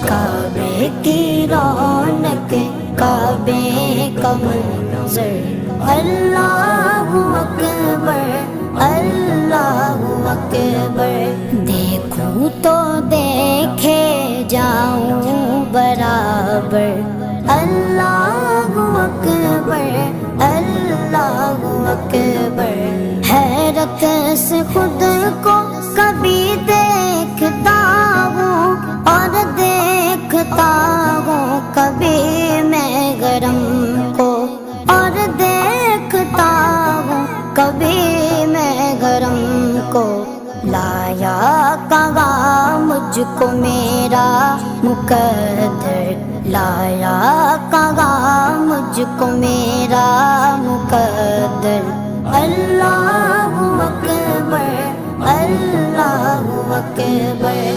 کعبے کی رونق کعبے کا منظر اللہ اکبر اللہ اکبر دیکھوں تو دیکھے جاؤں برابر اللہ اکبر اللہ اکبر حیرت سے خود کو کبھی دیکھتا ہوں اور دیکھتا ہوں کبھی میں گرم کو اور دیکھتا ہوں کبھی میں گرم کو لایا کہاں مجھ کو میرا مقدر لایا کہاں مجھ کو میرا مقدر اللہ اکبر اللہ اکبر